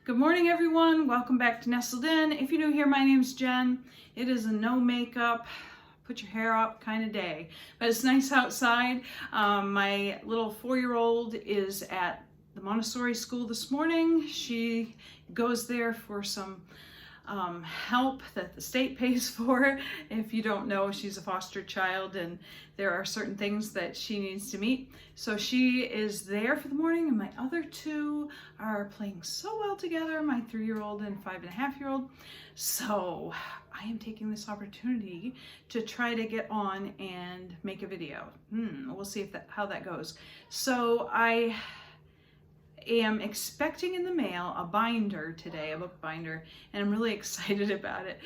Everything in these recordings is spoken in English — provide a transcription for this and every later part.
Good morning, everyone. Welcome back to Nestled In. If you're new here, my name's Jen. It is a no makeup, put your hair up kind of day, but it's nice outside. My little 4-year-old is at the Montessori school this morning. She goes there for some help that the state pays for. If you don't know, she's a foster child and there are certain things that she needs to meet. So she is there for the morning, and my other two are playing so well together, my 3-year-old and 5.5-year-old. So I am taking this opportunity to try to get on and make a video. We'll see if how that goes. So I am expecting in the mail a binder today, a book binder, and I'm really excited about it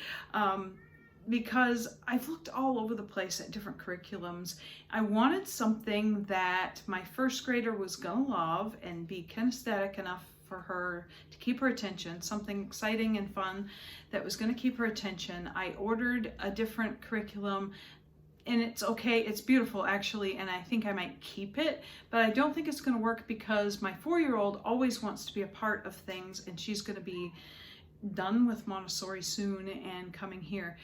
because I've looked all over the place at different curriculums. I wanted something that my first grader was gonna love and be kinesthetic enough for her to keep her attention, something exciting and fun that was gonna keep her attention. I ordered a different curriculum, and it's okay, it's beautiful actually, and I think I might keep it, but I don't think it's gonna work because my 4-year-old always wants to be a part of things, and she's gonna be done with Montessori soon and coming here.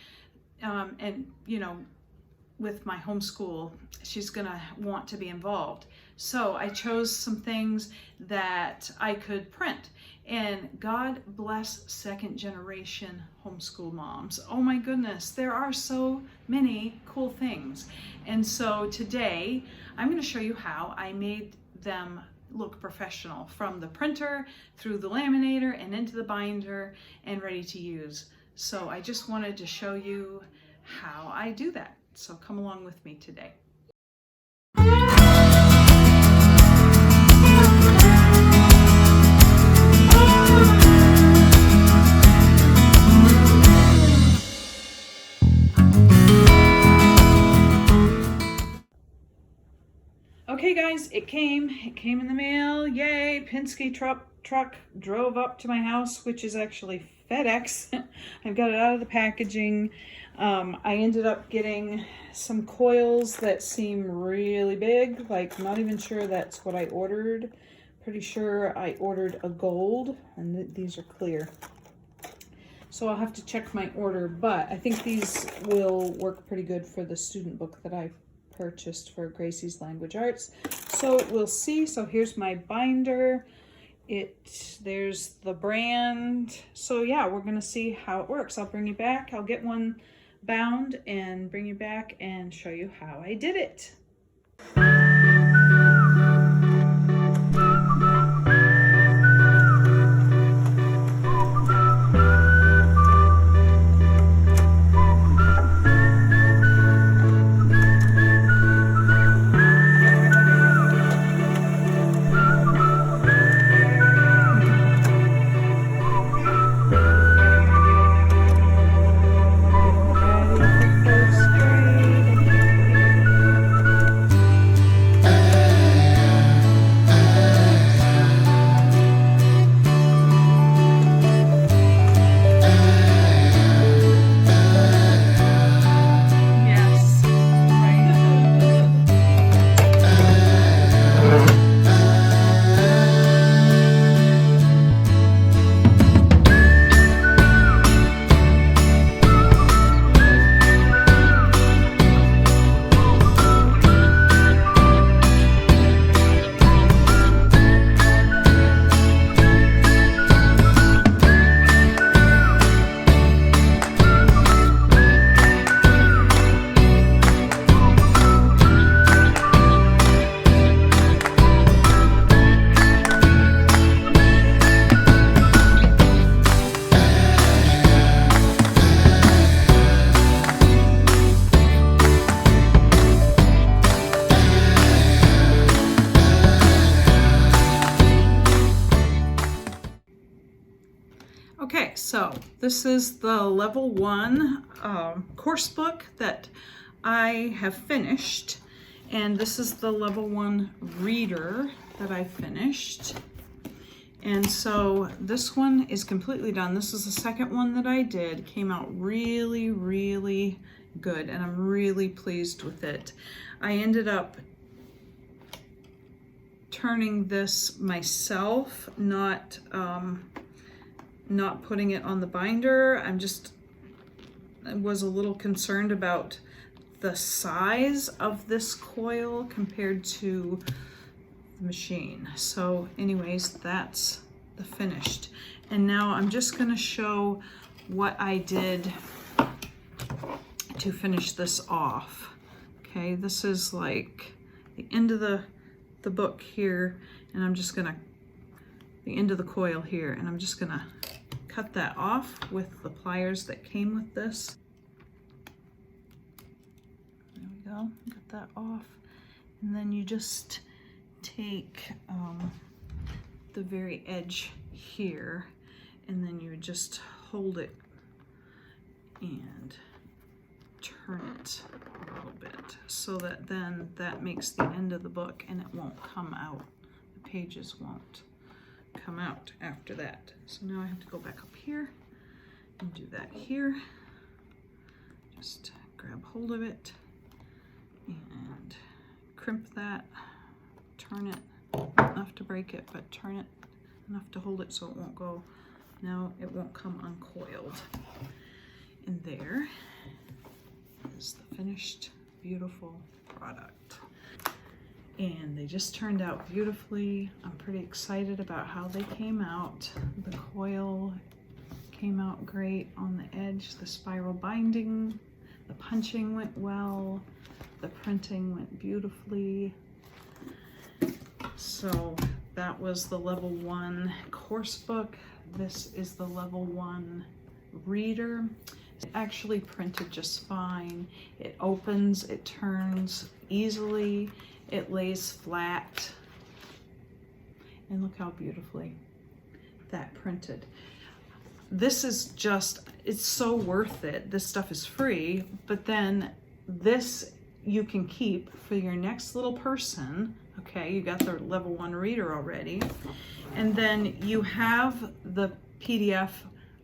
And you know, with my homeschool, she's gonna want to be involved. So I chose some things that I could print, and God bless second generation homeschool moms. Oh my goodness, there are so many cool things. And so today I'm going to show you how I made them look professional, from the printer through the laminator and into the binder and ready to use. So I just wanted to show you how I do that. So come along with me today. Okay guys, it came in the mail. Yay! Penske truck drove up to my house, which is actually FedEx. I've got it out of the packaging. I ended up getting some coils that seem really big, like I'm not even sure that's what I ordered. Pretty sure I ordered a gold, and these are clear. So I'll have to check my order, but I think these will work pretty good for the student book that I purchased for Gracie's Language Arts. So we'll see. So here's my binder. There's the brand. So yeah, we're gonna see how it works. I'll bring you back. I'll get one bound and bring you back and show you how I did it. Okay, so this is the level 1 course book that I have finished, and this is the level 1 reader that I finished. And so this one is completely done. This is the second one that I did. Came out really, really good, and I'm really pleased with it. I ended up turning this myself, not not putting it on the binder. I was a little concerned about the size of this coil compared to the machine. So anyways, that's the finished. And now I'm just gonna show what I did to finish this off. Okay, this is like the end of the book here, and I'm just gonna, the end of the coil here, and I'm just gonna cut that off with the pliers that came with this. There we go, got that off. And then you just take the very edge here, and then you just hold it and turn it a little bit so that then that makes the end of the book and it won't come out. The pages won't come out after that. So now I have to go back up here and do that here. Just grab hold of it and crimp that, turn it, not enough to break it, but turn it enough to hold it so it won't go. Now it won't come uncoiled. And there is the finished, beautiful product. And they just turned out beautifully. I'm pretty excited about how they came out. The coil came out great on the edge, the spiral binding, the punching went well, the printing went beautifully. So that was the level 1 course book. This is the level 1 reader. It actually printed just fine. It opens, it turns easily, it lays flat, and look how beautifully that printed. This is just, it's so worth it. This stuff is free, but then this you can keep for your next little person. Okay, you got the level 1 reader already, and then you have the PDF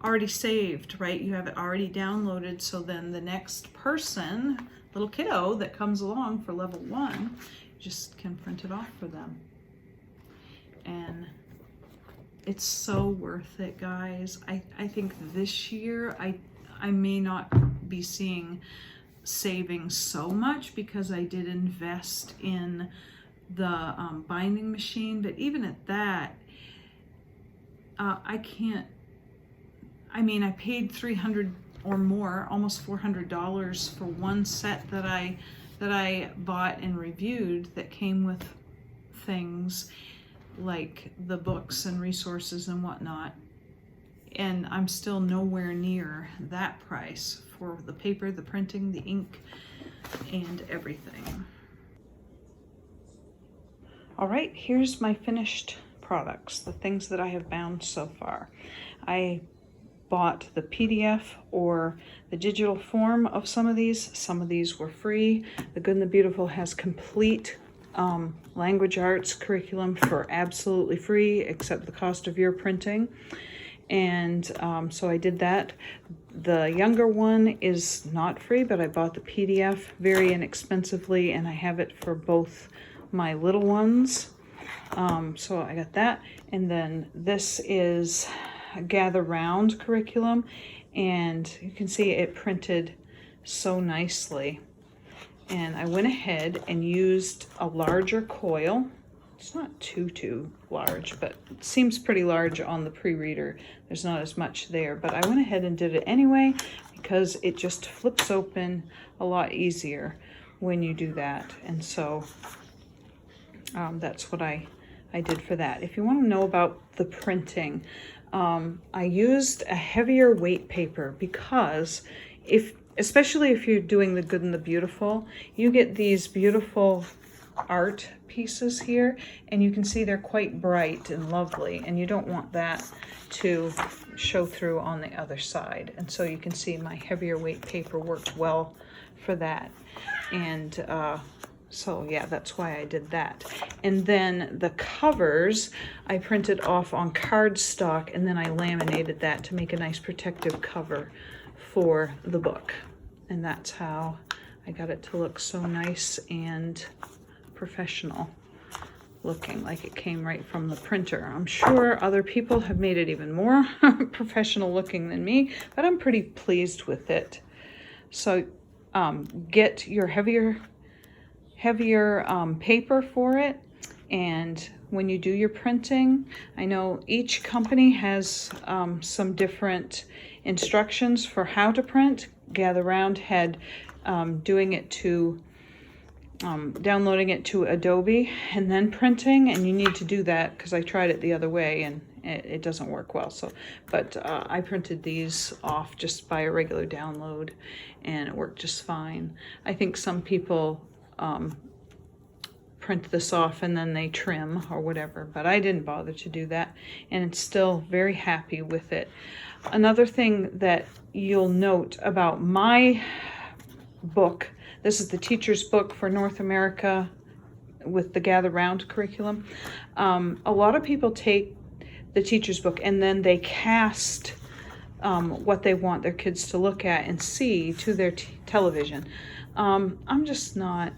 already saved, right? You have it already downloaded, so then the next person, little kiddo that comes along for level 1, just can print it off for them. And it's so worth it, guys. I think this year I may not be seeing savings so much because I did invest in the binding machine, but even at that, I can't, I mean, I paid $300 or more, almost $400 for one set that I bought and reviewed that came with things like the books and resources and whatnot. And I'm still nowhere near that price for the paper, the printing, the ink, and everything. All right, here's my finished products, the things that I have bound so far. I bought the PDF or the digital form of some of these. Some of these were free. The Good and the Beautiful has complete language arts curriculum for absolutely free, except the cost of your printing. And so I did that. The younger one is not free, but I bought the PDF very inexpensively, and I have it for both my little ones. So I got that. And then this is a Gather Round curriculum, and you can see it printed so nicely. And I went ahead and used a larger coil. It's not too large, but it seems pretty large on the pre-reader. There's not as much there, but I went ahead and did it anyway because it just flips open a lot easier when you do that. And so that's what I did for that. If you want to know about the printing, I used a heavier weight paper because especially if you're doing the Good and the Beautiful, you get these beautiful art pieces here, and you can see they're quite bright and lovely, and you don't want that to show through on the other side. And so you can see my heavier weight paper worked well for that. And so yeah, that's why I did that. And then the covers I printed off on cardstock, and then I laminated that to make a nice protective cover for the book. And that's how I got it to look so nice and professional. looking like it came right from the printer. I'm sure other people have made it even more professional looking than me, but I'm pretty pleased with it. So get your heavier paper for it, and when you do your printing, I know each company has some different instructions for how to print. GatherRound had doing it to downloading it to Adobe and then printing, and you need to do that because I tried it the other way and it doesn't work well. So, but I printed these off just by a regular download and it worked just fine. I think some people print this off and then they trim or whatever, but I didn't bother to do that, and it's still very happy with it. Another thing that you'll note about my book, this is the teacher's book for North America with the GatherRound curriculum. A lot of people take the teacher's book and then they cast what they want their kids to look at and see to their television. I'm just not,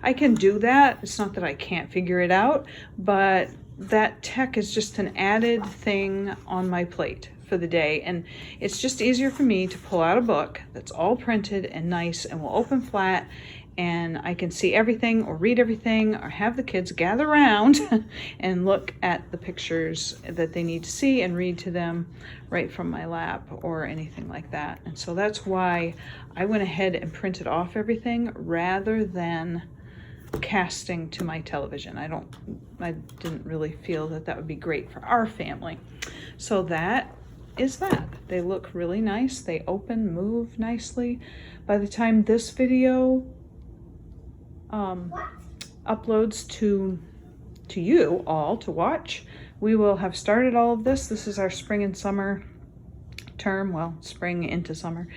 I can do that. It's not that I can't figure it out, but that tech is just an added thing on my plate for the day, and it's just easier for me to pull out a book that's all printed and nice and will open flat, and I can see everything or read everything or have the kids gather around and look at the pictures that they need to see and read to them right from my lap or anything like that. And so that's why I went ahead and printed off everything rather than casting to my television. I didn't really feel that that would be great for our family. So that is that. They look really nice. They open, move nicely. By the time this video uploads to you all to watch, we will have started all of this. This is our spring and summer term, well, spring into summer.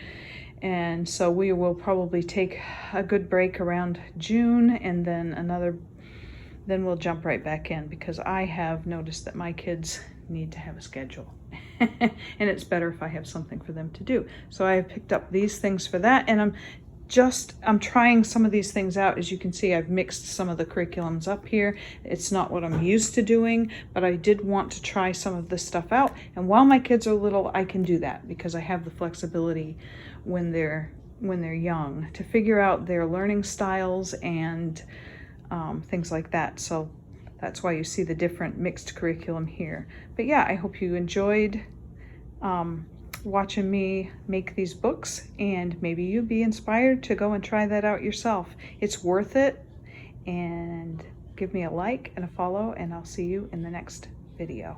And so we will probably take a good break around June, and then we'll jump right back in, because I have noticed that my kids need to have a schedule. And it's better if I have something for them to do. So I have picked up these things for that, and I'm trying some of these things out. As you can see, I've mixed some of the curriculums up here. It's not what I'm used to doing, but I did want to try some of this stuff out. And while my kids are little, I can do that because I have the flexibility when they're young to figure out their learning styles and things like that. So that's why you see the different mixed curriculum here. But yeah, I hope you enjoyed watching me make these books, and maybe you'd be inspired to go and try that out yourself. It's worth it, and give me a like and a follow, and I'll see you in the next video.